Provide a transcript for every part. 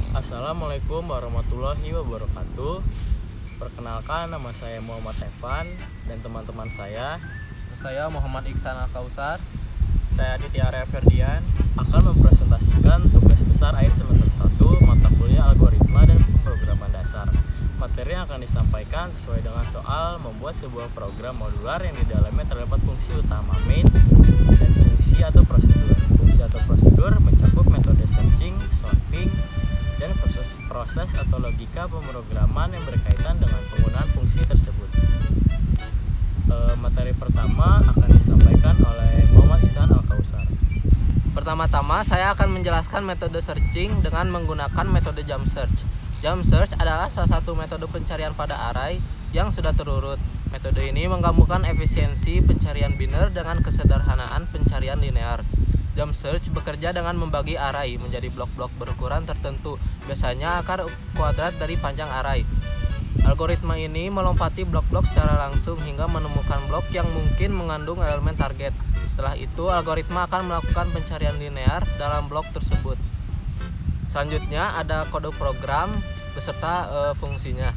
Assalamualaikum warahmatullahi wabarakatuh. Perkenalkan, nama saya Muhammad Evan dan teman-teman saya Muhammad Iksan Al-Kausar. Saya Aditya Arya Ferdian akan mempresentasikan tugas besar akhir semester 1 mata kuliah algoritma dan pemrograman dasar. Materi yang akan disampaikan sesuai dengan soal membuat sebuah program modular yang di dalamnya terdapat fungsi utama main dan fungsi atau prosedur. Fungsi atau prosedur mencakup metode searching, sorting, dan proses atau logika pemrograman yang berkaitan dengan penggunaan fungsi tersebut. Materi pertama akan disampaikan oleh Muhammad Iksan Al-Kausar. Pertama-tama saya akan menjelaskan metode searching dengan menggunakan metode jump search. Jump search adalah salah satu metode pencarian pada array yang sudah terurut. Metode ini menggabungkan efisiensi pencarian biner dengan kesederhanaan pencarian linear. Jump search bekerja dengan membagi array menjadi blok-blok berukuran tertentu, biasanya akar kuadrat dari panjang array. Algoritma ini melompati blok-blok secara langsung hingga menemukan blok yang mungkin mengandung elemen target. Setelah itu, algoritma akan melakukan pencarian linear dalam blok tersebut. Selanjutnya ada kode program beserta fungsinya.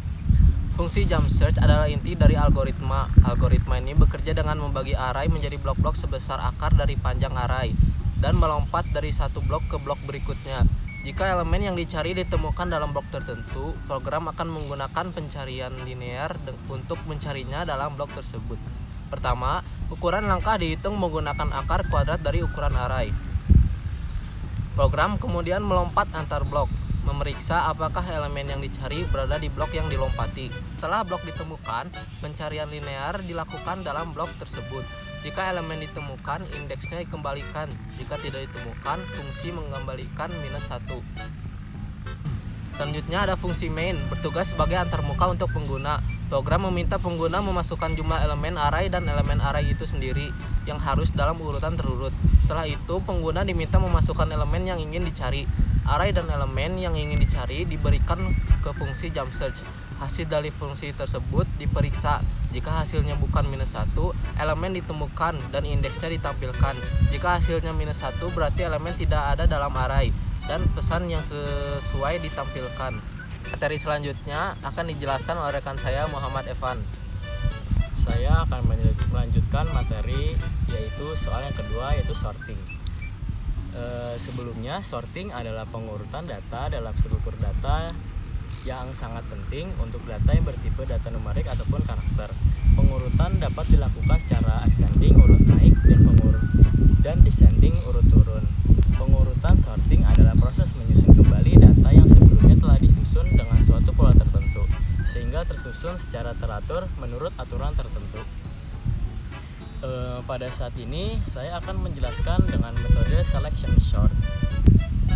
Fungsi jump search adalah inti dari algoritma. Algoritma ini bekerja dengan membagi array menjadi blok-blok sebesar akar dari panjang array dan melompat dari satu blok ke blok berikutnya. Jika elemen yang dicari ditemukan dalam blok tertentu, program akan menggunakan pencarian linear untuk mencarinya dalam blok tersebut. Pertama, ukuran langkah dihitung menggunakan akar kuadrat dari ukuran array. Program kemudian melompat antar blok, memeriksa apakah elemen yang dicari berada di blok yang dilompati. Setelah blok ditemukan, pencarian linear dilakukan dalam blok tersebut. Jika elemen ditemukan, indeksnya dikembalikan. Jika tidak ditemukan, fungsi mengembalikan -1. Selanjutnya ada fungsi main, bertugas sebagai antarmuka untuk pengguna. Program meminta pengguna memasukkan jumlah elemen array dan elemen array itu sendiri yang harus dalam urutan terurut. Setelah itu, pengguna diminta memasukkan elemen yang ingin dicari. Array dan elemen yang ingin dicari diberikan ke fungsi jump search. Hasil dari fungsi tersebut diperiksa. Jika hasilnya bukan -1, elemen ditemukan dan indeksnya ditampilkan. Jika hasilnya -1, berarti elemen tidak ada dalam array dan pesan yang sesuai ditampilkan. Materi selanjutnya akan dijelaskan oleh rekan saya Muhammad Evan. Saya akan melanjutkan materi yaitu soal yang kedua, yaitu sorting. Sebelumnya, sorting adalah pengurutan data dalam struktur data yang sangat penting untuk data yang bertipe data numerik ataupun karakter. Pengurutan dapat dilakukan secara ascending urut naik dan descending urut turun. Pengurutan sorting adalah proses menyusun kembali data yang sebelumnya telah disusun dengan suatu pola tertentu sehingga tersusun secara teratur menurut aturan tertentu. Pada saat ini saya akan menjelaskan dengan metode selection sort.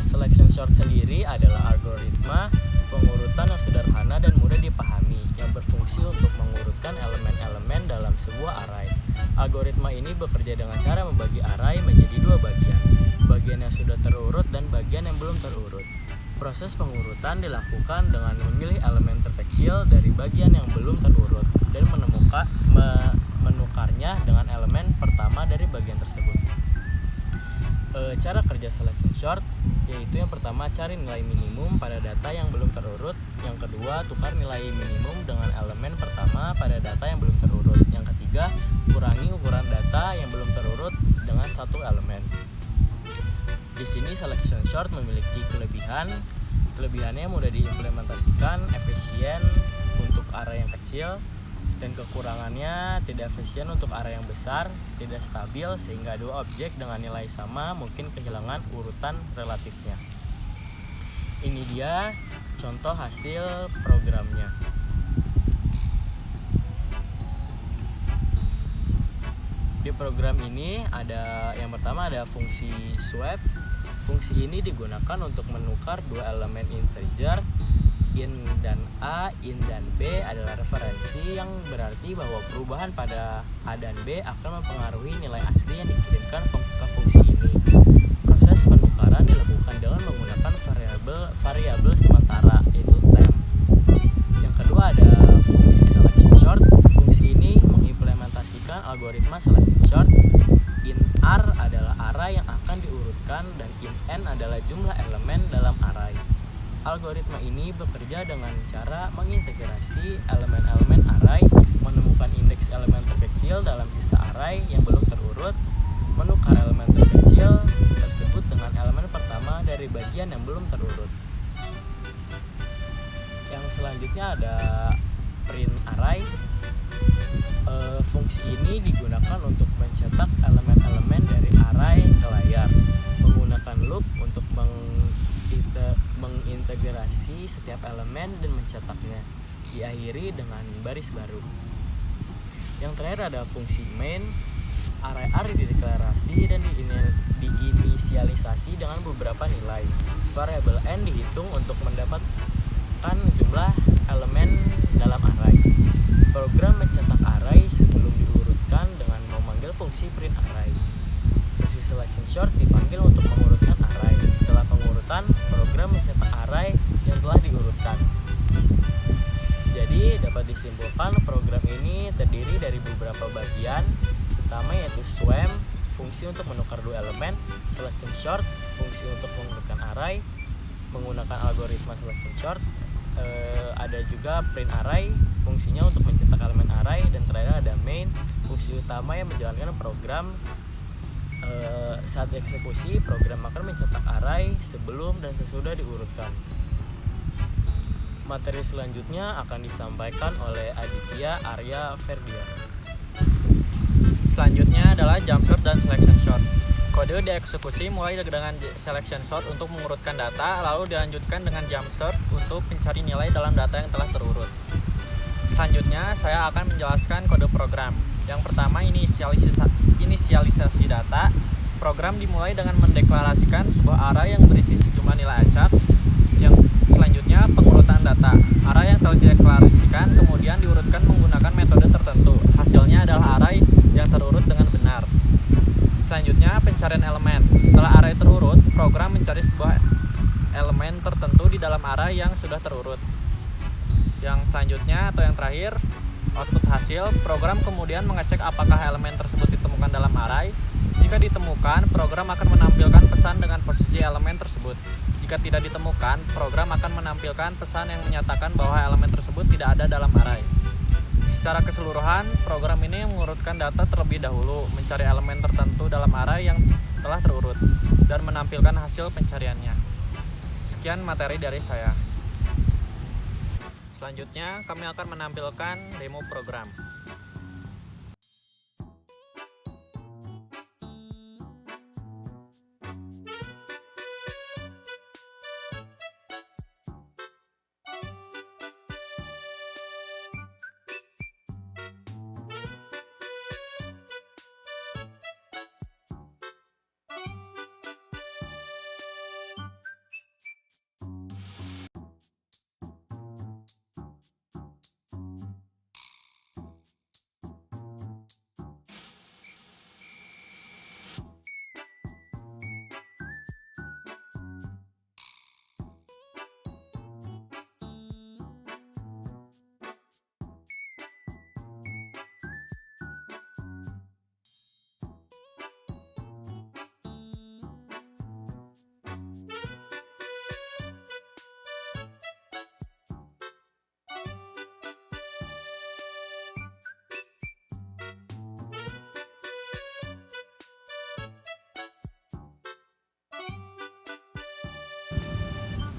Selection sort sendiri adalah algoritma pengurutan yang sederhana dan mudah dipahami yang berfungsi untuk mengurutkan elemen-elemen dalam sebuah array. Algoritma ini bekerja dengan cara membagi array menjadi dua bagian yang sudah terurut dan bagian yang belum terurut. Proses pengurutan dilakukan dengan memilih elemen terkecil dari bagian yang belum terurut dan menukarnya dengan elemen pertama dari bagian tersebut. Cara kerja selection sort yaitu yang pertama, cari nilai minimum pada data yang belum terurut. Yang kedua, tukar nilai minimum dengan elemen pertama pada data yang belum terurut. Yang ketiga, kurangi ukuran data yang belum terurut dengan satu elemen. Di sini selection sort memiliki kelebihannya mudah diimplementasikan, efisien untuk array yang kecil, dan kekurangannya tidak efisien untuk area yang besar, tidak stabil sehingga dua objek dengan nilai sama mungkin kehilangan urutan relatifnya. Ini dia contoh hasil programnya. Di program ini yang pertama ada fungsi swap. Fungsi ini digunakan untuk menukar dua elemen integer. In dan A, in dan B adalah referensi yang berarti bahwa perubahan pada A dan B akan mempengaruhi nilai asli yang dikirimkan ke fungsi ini. Proses penukaran dilakukan dengan menggunakan variabel sementara, yaitu temp. Yang kedua ada fungsi selection sort. Fungsi ini mengimplementasikan algoritma selection sort. In R adalah array yang akan diurutkan dan in N adalah jumlah elemen dalam array. Algoritma ini bekerja dengan cara mengintegrasi elemen-elemen array, menemukan indeks elemen terkecil dalam sisa array yang belum terurut, menukar elemen terkecil tersebut dengan elemen pertama dari bagian yang belum terurut. Yang selanjutnya ada print array. Fungsi ini digunakan untuk mencetak elemen-elemen dari array ke layar, menggunakan loop untuk mengintegrasi setiap elemen dan mencetaknya, diakhiri dengan baris baru. Yang terakhir ada fungsi main. Array dideklarasi dan diinisialisasi dengan beberapa nilai. Variabel n dihitung untuk mendapatkan jumlah elemen dalam array. Program mencetak array sebelum diurutkan dengan memanggil fungsi print array. Fungsi selection sort dipanggil untuk mengurutkan array. Setelah pengurutan, program mencetak array yang telah diurutkan. Jadi dapat disimpulkan program ini terdiri dari beberapa bagian, pertama yaitu swarm, fungsi untuk menukar dua elemen, selection sort, fungsi untuk mengurutkan array menggunakan algoritma selection sort, ada juga print array, fungsinya untuk mencetak elemen array, dan terakhir ada main, fungsi utama yang menjalankan program. Saat eksekusi, program akan mencetak array sebelum dan sesudah diurutkan. Materi selanjutnya akan disampaikan oleh Aditya Arya Ferdian. Selanjutnya adalah jump sort dan selection sort. Kode dieksekusi mulai dengan selection sort untuk mengurutkan data, lalu dilanjutkan dengan jump sort untuk mencari nilai dalam data yang telah terurut. Selanjutnya saya akan menjelaskan kode program. Yang pertama, inisialisasi data. Program dimulai dengan mendeklarasikan sebuah array yang berisi sejumlah nilai acak. Yang selanjutnya, pengurutan data. Array yang telah dideklarasikan kemudian diurutkan menggunakan metode tertentu. Hasilnya adalah array yang terurut dengan benar. Selanjutnya, pencarian elemen. Setelah array terurut, program mencari sebuah elemen tertentu di dalam array yang sudah terurut. Yang selanjutnya atau yang terakhir, output hasil. Program kemudian mengecek apakah elemen tersebut ditemukan dalam array. Jika ditemukan, program akan menampilkan pesan dengan posisi elemen tersebut. Jika tidak ditemukan, program akan menampilkan pesan yang menyatakan bahwa elemen tersebut tidak ada dalam array. Secara keseluruhan, program ini mengurutkan data terlebih dahulu, mencari elemen tertentu dalam array yang telah terurut, dan menampilkan hasil pencariannya. Sekian materi dari saya. Selanjutnya, kami akan menampilkan demo program.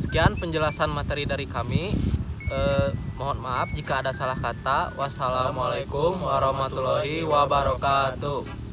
Sekian penjelasan materi dari kami. Mohon maaf jika ada salah kata. Wassalamualaikum warahmatullahi wabarakatuh.